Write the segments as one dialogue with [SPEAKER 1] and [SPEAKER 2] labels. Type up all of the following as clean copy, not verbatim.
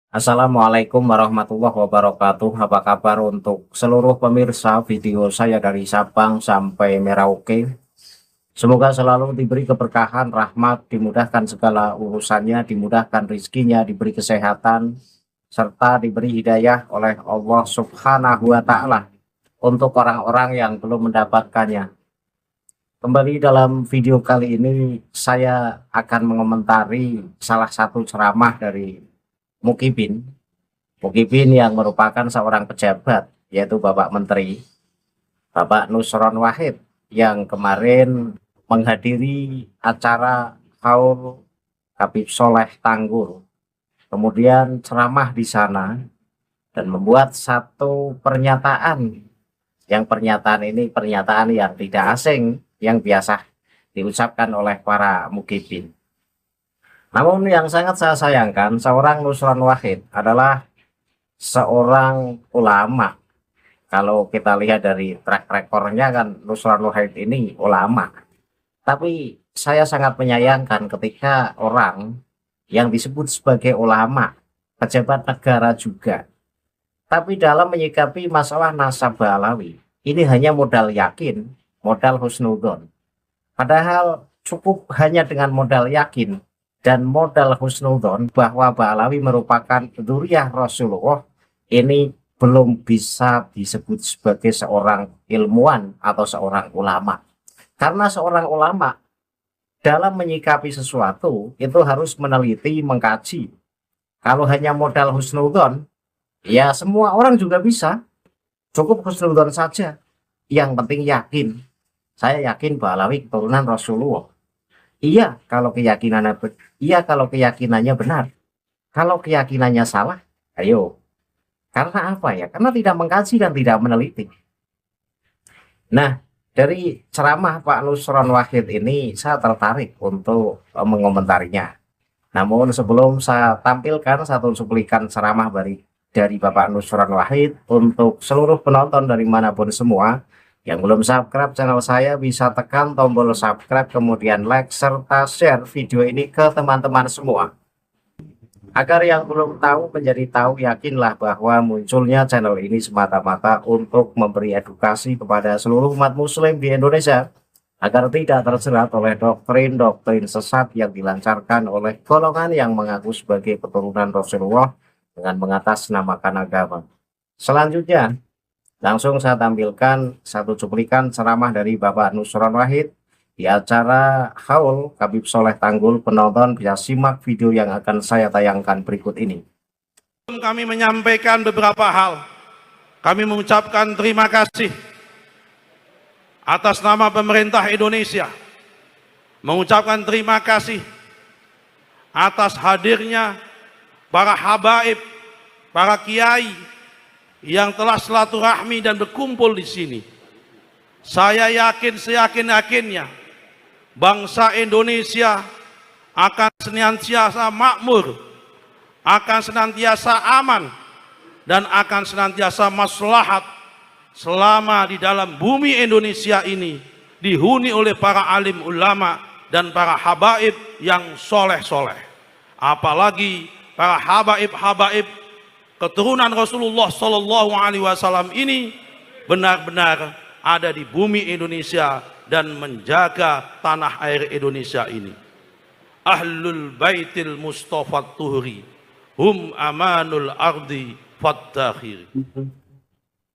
[SPEAKER 1] Assalamualaikum warahmatullahi wabarakatuh. Apa kabar untuk seluruh pemirsa video saya dari Sabang sampai Merauke? Semoga selalu diberi keberkahan, rahmat, dimudahkan segala urusannya, dimudahkan rizkinya, diberi kesehatan, serta diberi hidayah oleh Allah Subhanahu wa Ta'ala untuk orang-orang yang belum mendapatkannya. Kembali dalam video kali ini, saya akan mengomentari salah satu ceramah dari Mukibin. Mukibin yang merupakan seorang pejabat, yaitu Bapak Menteri, Bapak Nusron Wahid, yang kemarin menghadiri acara Haul Habib Soleh Tanggur, kemudian ceramah di sana dan membuat satu pernyataan. Yang pernyataan ini pernyataan yang tidak asing, yang biasa diucapkan oleh para mukibin. Namun yang sangat saya sayangkan, seorang Nusron Wahid adalah seorang ulama. Kalau kita lihat dari track recordnya kan Nusron Wahid ini ulama. Tapi saya sangat menyayangkan ketika orang yang disebut sebagai ulama, pejabat negara juga, tapi dalam menyikapi masalah nasabah alawi, ini hanya modal yakin, modal husnudon. Padahal cukup hanya dengan modal yakin dan modal husnudon bahwa Ba'alawi merupakan dzurriyyah Rasulullah, ini belum bisa disebut sebagai seorang ilmuwan atau seorang ulama. Karena seorang ulama dalam menyikapi sesuatu itu harus meneliti, mengkaji. Kalau hanya modal husnudon, ya semua orang juga bisa. Cukup husnudon saja. Yang penting yakin. Saya yakin Ba'alawi keturunan Rasulullah. Iya kalau keyakinannya benar. Kalau keyakinannya salah, ayo. Karena apa ya? Karena tidak mengkaji dan tidak meneliti. Nah, dari ceramah Pak Nusron Wahid ini saya tertarik untuk mengomentarinya. Namun sebelum saya tampilkan satu cuplikan ceramah dari Bapak Nusron Wahid untuk seluruh penonton dari manapun semua, yang belum subscribe channel saya bisa tekan tombol subscribe, kemudian like serta share video ini ke teman-teman semua. Agar yang belum tahu menjadi tahu, yakinlah bahwa munculnya channel ini semata-mata untuk memberi edukasi kepada seluruh umat muslim di Indonesia agar tidak terjerat oleh doktrin-doktrin sesat yang dilancarkan oleh golongan yang mengaku sebagai keturunan Rasulullah dengan mengatasnamakan agama. Selanjutnya, langsung saya tampilkan satu cuplikan ceramah dari Bapak Nusron Wahid di acara Haul Habib Soleh Tanggur. Penonton bisa simak video yang akan saya tayangkan berikut ini.
[SPEAKER 2] Kami menyampaikan beberapa hal. Kami mengucapkan terima kasih atas nama pemerintah Indonesia. Mengucapkan terima kasih atas hadirnya para habaib, para kiai yang telah silaturahmi dan berkumpul di sini. Saya yakin seyakin-yakinnya bangsa Indonesia akan senantiasa makmur, akan senantiasa aman, dan akan senantiasa maslahat selama di dalam bumi Indonesia ini dihuni oleh para alim ulama dan para habaib yang soleh-soleh. Apalagi para habaib-habaib keturunan Rasulullah Shallallahu Alaihi Wasallam ini benar-benar ada di bumi Indonesia dan menjaga tanah air Indonesia ini. Ahlul Baitil Mustafa Tuhri hum amanul ardi fattakhiri.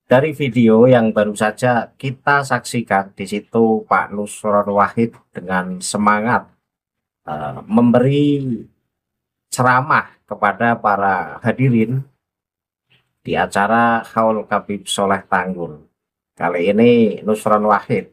[SPEAKER 1] Dari video yang baru saja kita saksikan, di situ Pak Nusron Wahid dengan semangat memberi ceramah kepada para hadirin di acara Haul Habib Soleh Tanggur. Kali ini Nusron Wahid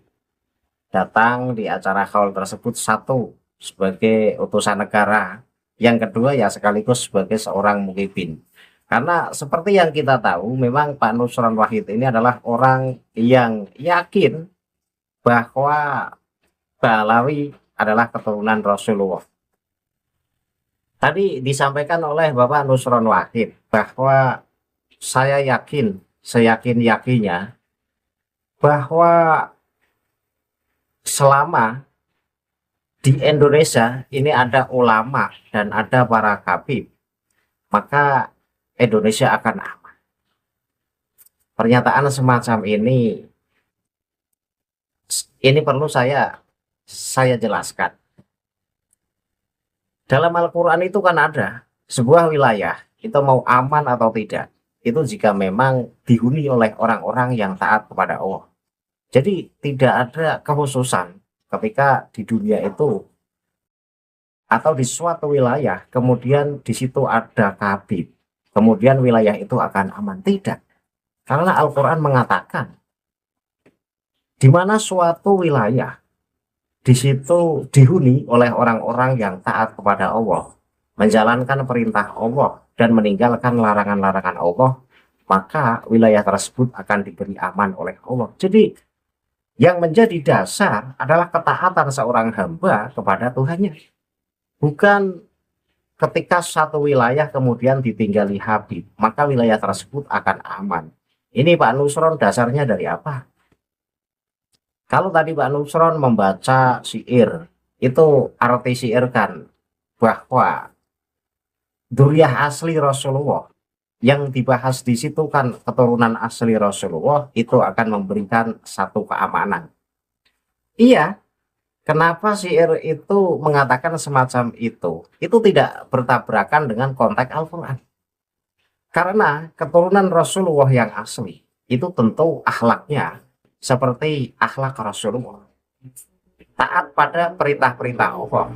[SPEAKER 1] datang di acara haul tersebut, satu sebagai utusan negara, yang kedua ya sekaligus sebagai seorang mukibin. Karena seperti yang kita tahu, memang Pak Nusron Wahid ini adalah orang yang yakin bahwa Ba'alawi adalah keturunan Rasulullah. Tadi disampaikan oleh Bapak Nusron Wahid bahwa saya yakin, seyakin-yakinnya bahwa selama di Indonesia ini ada ulama dan ada para habib, maka Indonesia akan aman. Pernyataan semacam ini perlu saya jelaskan. Dalam Al-Quran itu kan ada sebuah wilayah itu mau aman atau tidak, itu jika memang dihuni oleh orang-orang yang taat kepada Allah. Jadi tidak ada kekhususan ketika di dunia itu atau di suatu wilayah kemudian di situ ada kabib, kemudian wilayah itu akan aman. Tidak, karena Al-Quran mengatakan di mana suatu wilayah di situ dihuni oleh orang-orang yang taat kepada Allah, menjalankan perintah Allah dan meninggalkan larangan-larangan Allah, maka wilayah tersebut akan diberi aman oleh Allah. Jadi yang menjadi dasar adalah ketaatan seorang hamba kepada Tuhannya, bukan ketika satu wilayah kemudian ditinggali Habib maka wilayah tersebut akan aman. Ini Pak Nusron dasarnya dari apa? Kalau tadi Pak Nusron membaca syair, itu arti syair kan bahwa dzurriyyah asli Rasulullah yang dibahas di situ kan keturunan asli Rasulullah itu akan memberikan satu keamanan. Iya, kenapa syair itu mengatakan semacam itu? Itu tidak bertabrakan dengan konteks Al-Quran. Karena keturunan Rasulullah yang asli itu tentu akhlaknya seperti akhlak Rasulullah, taat pada perintah-perintah Allah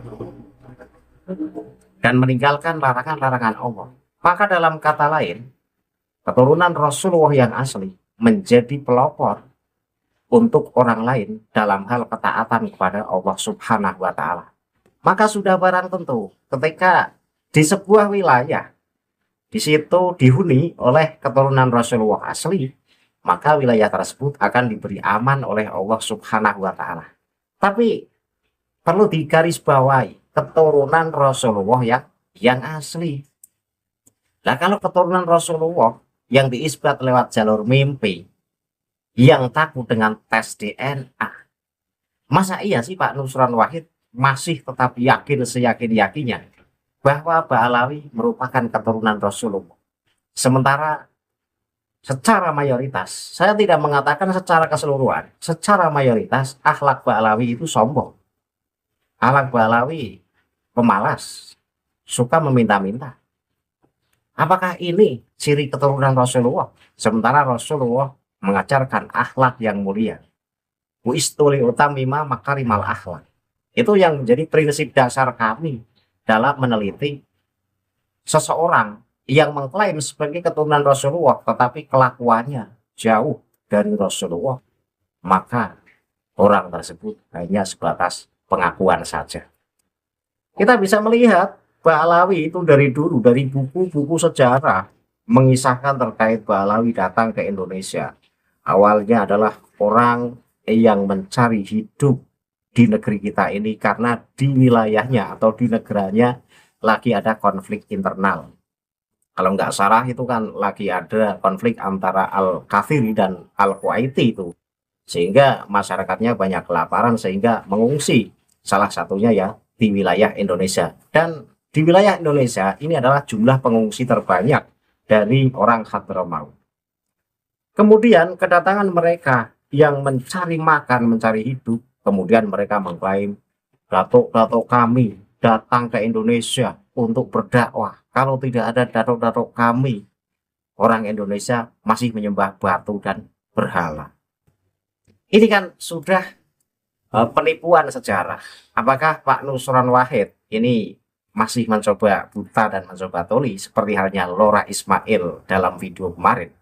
[SPEAKER 1] dan meninggalkan larangan-larangan Allah. Maka dalam kata lain, keturunan Rasulullah yang asli menjadi pelopor untuk orang lain dalam hal ketaatan kepada Allah Subhanahu wa Ta'ala. Maka sudah barang tentu ketika di sebuah wilayah di situ dihuni oleh keturunan Rasulullah asli, maka wilayah tersebut akan diberi aman oleh Allah Subhanahu wa Ta'ala. Tapi perlu digarisbawahi keturunan Rasulullah yang asli. Nah, kalau keturunan Rasulullah yang diisbat lewat jalur mimpi, yang takut dengan tes DNA, masa iya sih Pak Nusron Wahid masih tetap yakin seyakin-yakinnya bahwa Ba'alawi merupakan keturunan Rasulullah? Sementara secara mayoritas, saya tidak mengatakan secara keseluruhan, secara mayoritas akhlak Ba'alawi itu sombong. Akhlak Ba'alawi pemalas, suka meminta-minta. Apakah ini ciri keturunan Rasulullah? Sementara Rasulullah mengajarkan akhlak yang mulia. Uistuli utamima makarimal akhlak. Itu yang menjadi prinsip dasar kami dalam meneliti seseorang yang mengklaim sebagai keturunan Rasulullah tetapi kelakuannya jauh dari Rasulullah, maka orang tersebut hanya sebatas pengakuan saja. Kita bisa melihat Ba'alawi itu dari dulu, dari buku-buku sejarah mengisahkan terkait Ba'alawi datang ke Indonesia. Awalnya adalah orang yang mencari hidup di negeri kita ini karena di wilayahnya atau di negaranya lagi ada konflik internal. Kalau nggak salah itu kan lagi ada konflik antara Al-Kafiri dan Al-Kuwaiti itu. Sehingga masyarakatnya banyak kelaparan sehingga mengungsi. Salah satunya ya di wilayah Indonesia. Dan di wilayah Indonesia ini adalah jumlah pengungsi terbanyak dari orang Hadramaut. Kemudian kedatangan mereka yang mencari makan, mencari hidup, kemudian mereka mengklaim datuk-datuk kami datang ke Indonesia untuk berdakwah. Kalau tidak ada datuk-datuk kami, orang Indonesia masih menyembah batu dan berhala. Ini kan sudah penipuan sejarah. Apakah Pak Nusron Wahid ini masih mencoba buta dan mencoba tuli seperti halnya Lora Ismail dalam video kemarin?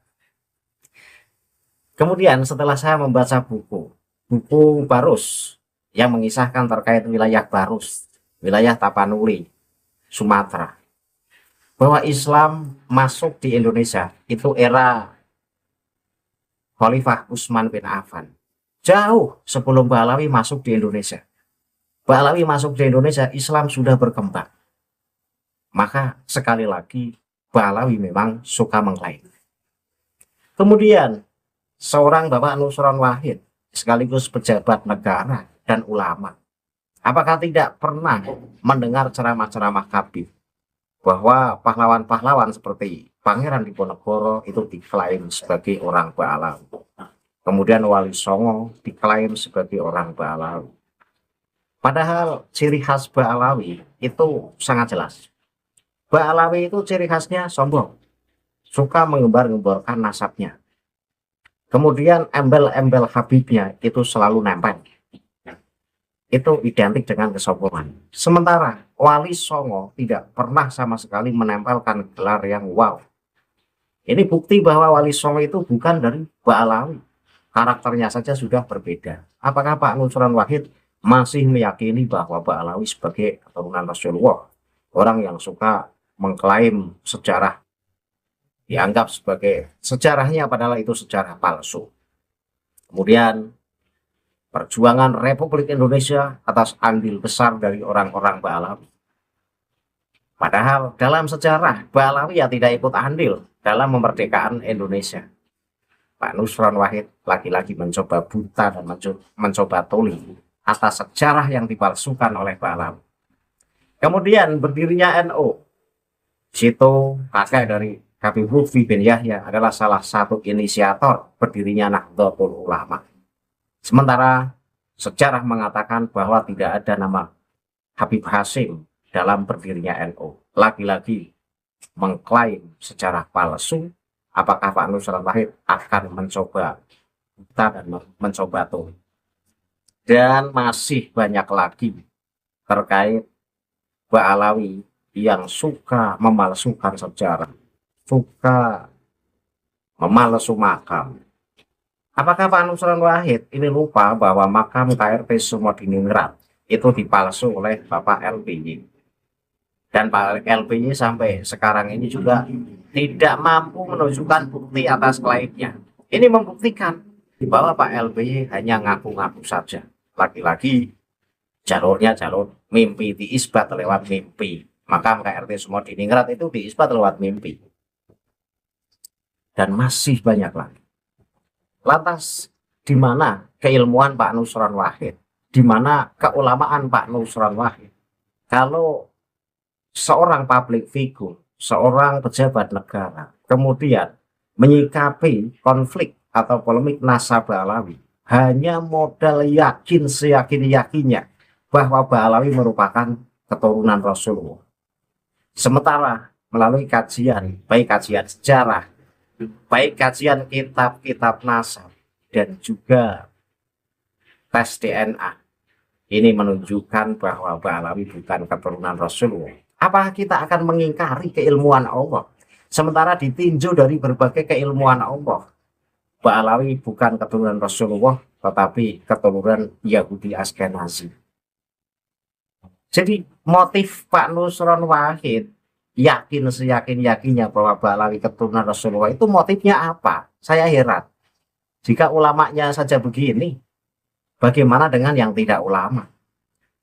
[SPEAKER 1] Kemudian setelah saya membaca buku Barus yang mengisahkan terkait wilayah Barus, wilayah Tapanuli, Sumatera, bahwa Islam masuk di Indonesia itu era Khalifah Utsman bin Affan, jauh sebelum Ba'alawi masuk di Indonesia. Ba'alawi masuk di Indonesia, Islam sudah berkembang. Maka sekali lagi Ba'alawi memang suka mengklaim. Kemudian seorang Bapak Nusron Wahid sekaligus pejabat negara dan ulama, apakah tidak pernah mendengar ceramah-ceramah Habib bahwa pahlawan-pahlawan seperti Pangeran Diponegoro itu diklaim sebagai orang Ba'alawi. Kemudian Wali Songo diklaim sebagai orang Ba'alawi. Padahal ciri khas Ba'alawi itu sangat jelas. Ba'alawi itu ciri khasnya sombong, suka mengembar-gemborkan nasabnya. Kemudian embel-embel Habibnya itu selalu nempel. Itu identik dengan kesombongan. Sementara Wali Songo tidak pernah sama sekali menempelkan gelar yang wow. Ini bukti bahwa Wali Songo itu bukan dari Ba'alawi. Karakternya saja sudah berbeda. Apakah Pak Nusron Wahid masih meyakini bahwa Ba'alawi sebagai keturunan Rasulullah? Orang yang suka mengklaim sejarah, dianggap sebagai sejarahnya padahal itu sejarah palsu. Kemudian perjuangan Republik Indonesia atas andil besar dari orang-orang Ba'alawi. Padahal dalam sejarah Ba'alawi ya tidak ikut andil dalam memerdekakan Indonesia. Pak Nusron Wahid lagi-lagi mencoba buta dan mencoba tuli atas sejarah yang dipalsukan oleh Ba'alawi. Kemudian berdirinya NU. Situ kakek dari Habib Lutfi bin Yahya adalah salah satu inisiator berdirinya Nahdlatul Ulama. Sementara sejarah mengatakan bahwa tidak ada nama Habib Hasyim dalam berdirinya NU. Lagi-lagi mengklaim secara palsu. Apakah Pak Nusron Wahid akan mencoba buta dan mencoba tuli? Dan masih banyak lagi terkait Ba'alawi yang suka memalsukan sejarah, suka memalsu makam. Apakah Pak Nusron Wahid ini lupa bahwa makam KRT Sumodiningrat itu dipalsu oleh Bapak LBY? Dan Pak LBY sampai sekarang ini juga tidak mampu menunjukkan bukti atas klaimnya. Ini membuktikan bahwa Pak LBY hanya ngaku-ngaku saja. Lagi-lagi jalurnya jalur mimpi, diisbat lewat mimpi. Makam KRT Sumodiningrat itu diisbat lewat mimpi. Dan masih banyak lagi. Lantas di mana keilmuan Pak Nusron Wahid? Di mana keulamaan Pak Nusron Wahid? Kalau seorang public figure, seorang pejabat negara, kemudian menyikapi konflik atau polemik nasab Ba'alawi hanya modal yakin seyakin-yakinnya bahwa Ba'alawi merupakan keturunan Rasulullah. Sementara melalui kajian, baik kajian sejarah, baik kajian kitab-kitab nasab, dan juga tes DNA, ini menunjukkan bahwa Ba'alawi bukan keturunan Rasulullah. Apakah kita akan mengingkari keilmuan Allah? Sementara ditinjau dari berbagai keilmuan Allah, Ba'alawi bukan keturunan Rasulullah, tetapi keturunan Yahudi Askenazi. Jadi motif Pak Nusron Wahid yakin seyakin-yakinnya bahwa Ba'alawi keturunan Rasulullah itu motifnya apa? Saya heran. Jika ulamanya saja begini, bagaimana dengan yang tidak ulama?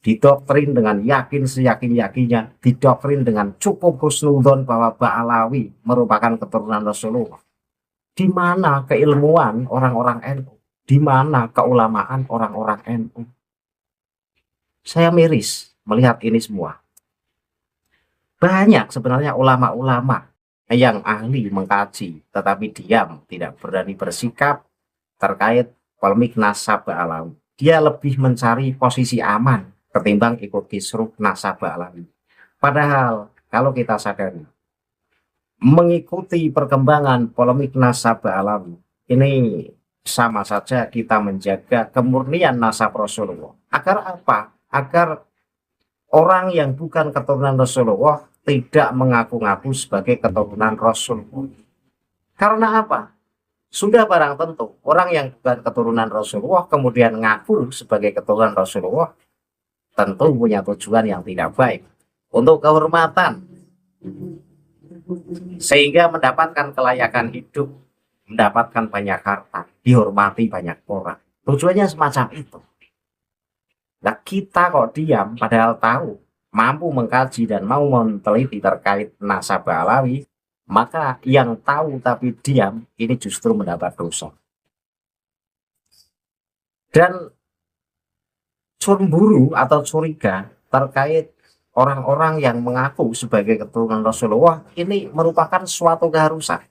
[SPEAKER 1] Didoktrin dengan yakin seyakin-yakinnya, didoktrin dengan cukup husnudzon bahwa Ba'alawi merupakan keturunan Rasulullah. Di mana keilmuan orang-orang NU? Di mana keulamaan orang-orang NU? Saya miris melihat ini semua. Banyak sebenarnya ulama-ulama yang ahli mengkaji, tetapi diam, tidak berani bersikap terkait polemik nasab Ba'alawi. Dia lebih mencari posisi aman ketimbang ikut kisruh nasab Ba'alawi. Padahal kalau kita sadari, mengikuti perkembangan polemik nasab Ba'alawi ini sama saja kita menjaga kemurnian nasab Rasulullah. Agar apa? Agar orang yang bukan keturunan Rasulullah tidak mengaku-ngaku sebagai keturunan Rasulullah. Karena apa? Sudah barang tentu orang yang bukan keturunan Rasulullah kemudian ngaku sebagai keturunan Rasulullah tentu punya tujuan yang tidak baik untuk kehormatan, sehingga mendapatkan kelayakan hidup, mendapatkan banyak harta, dihormati banyak orang. Tujuannya semacam itu. Nah, kita kok diam padahal tahu, mampu mengkaji dan mau meneliti terkait nasab Ba'alawi, maka yang tahu tapi diam ini justru mendapat dosa. Dan cemburu atau curiga terkait orang-orang yang mengaku sebagai keturunan Rasulullah ini merupakan suatu keharusan.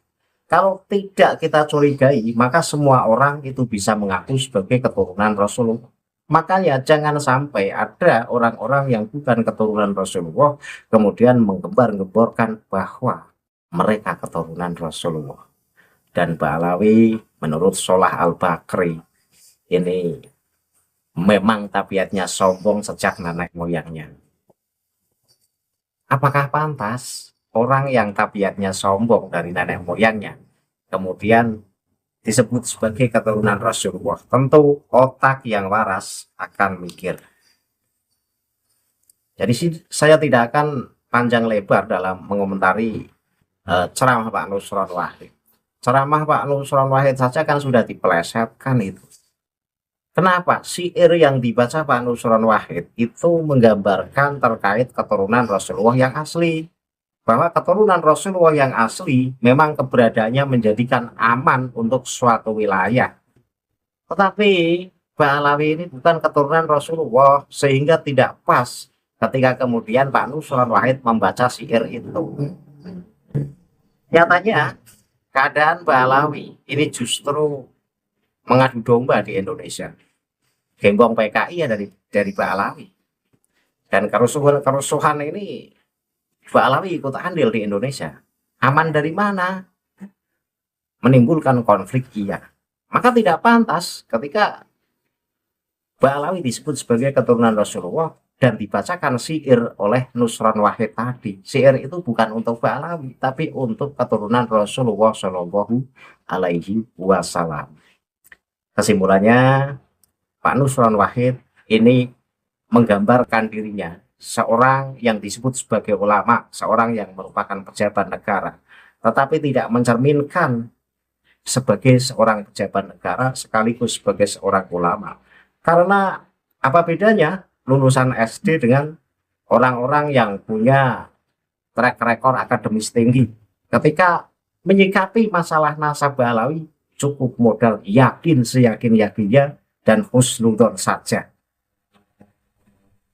[SPEAKER 1] Kalau tidak kita curigai, maka semua orang itu bisa mengaku sebagai keturunan Rasulullah. Makanya jangan sampai ada orang-orang yang bukan keturunan Rasulullah kemudian menggembar-gemborkan bahwa mereka keturunan Rasulullah. Dan Ba'alawi menurut Solah Al-Bakri ini memang tabiatnya sombong sejak nenek moyangnya. Apakah pantas orang yang tabiatnya sombong dari nenek moyangnya kemudian disebut sebagai keturunan Rasulullah? Tentu otak yang waras akan mikir. Jadi saya tidak akan panjang lebar dalam mengomentari ceramah Pak Nusron Wahid. Ceramah Pak Nusron Wahid saja kan sudah dipelesetkan itu. Kenapa? Syair yang dibaca Pak Nusron Wahid itu menggambarkan terkait keturunan Rasulullah yang asli. Bahwa keturunan Rasulullah yang asli memang keberadaannya menjadikan aman untuk suatu wilayah. Tetapi Ba'alawi ini bukan keturunan Rasulullah, sehingga tidak pas ketika kemudian Pak Nusron Wahid membaca syair itu. Nyatanya keadaan Ba'alawi ini justru mengadu domba di Indonesia. Gembong PKI ya dari Ba'alawi. Dan kerusuhan ini Ba'alawi ikut andil di Indonesia. Aman dari mana? Menimbulkan konflik iya. Maka tidak pantas ketika Ba'alawi disebut sebagai keturunan Rasulullah dan dibacakan syair oleh Nusron Wahid tadi. Syair itu bukan untuk Ba'alawi, tapi untuk keturunan Rasulullah Shallallahu Alaihi Wasallam. Kesimpulannya, Pak Nusron Wahid ini menggambarkan dirinya seorang yang disebut sebagai ulama, seorang yang merupakan pejabat negara, tetapi tidak mencerminkan sebagai seorang pejabat negara sekaligus sebagai seorang ulama. Karena apa bedanya lulusan SD dengan orang-orang yang punya track record akademis tinggi? Ketika menyikapi masalah nasab Ba'alawi, cukup modal yakin seyakin-yakinnya dan husnudzon saja.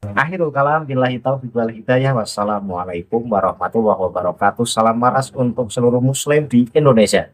[SPEAKER 1] Akhirul kalam billahi taufiq wal hidayah. Wassalamualaikum warahmatullahi wabarakatuh. Salam waras untuk seluruh muslim di Indonesia.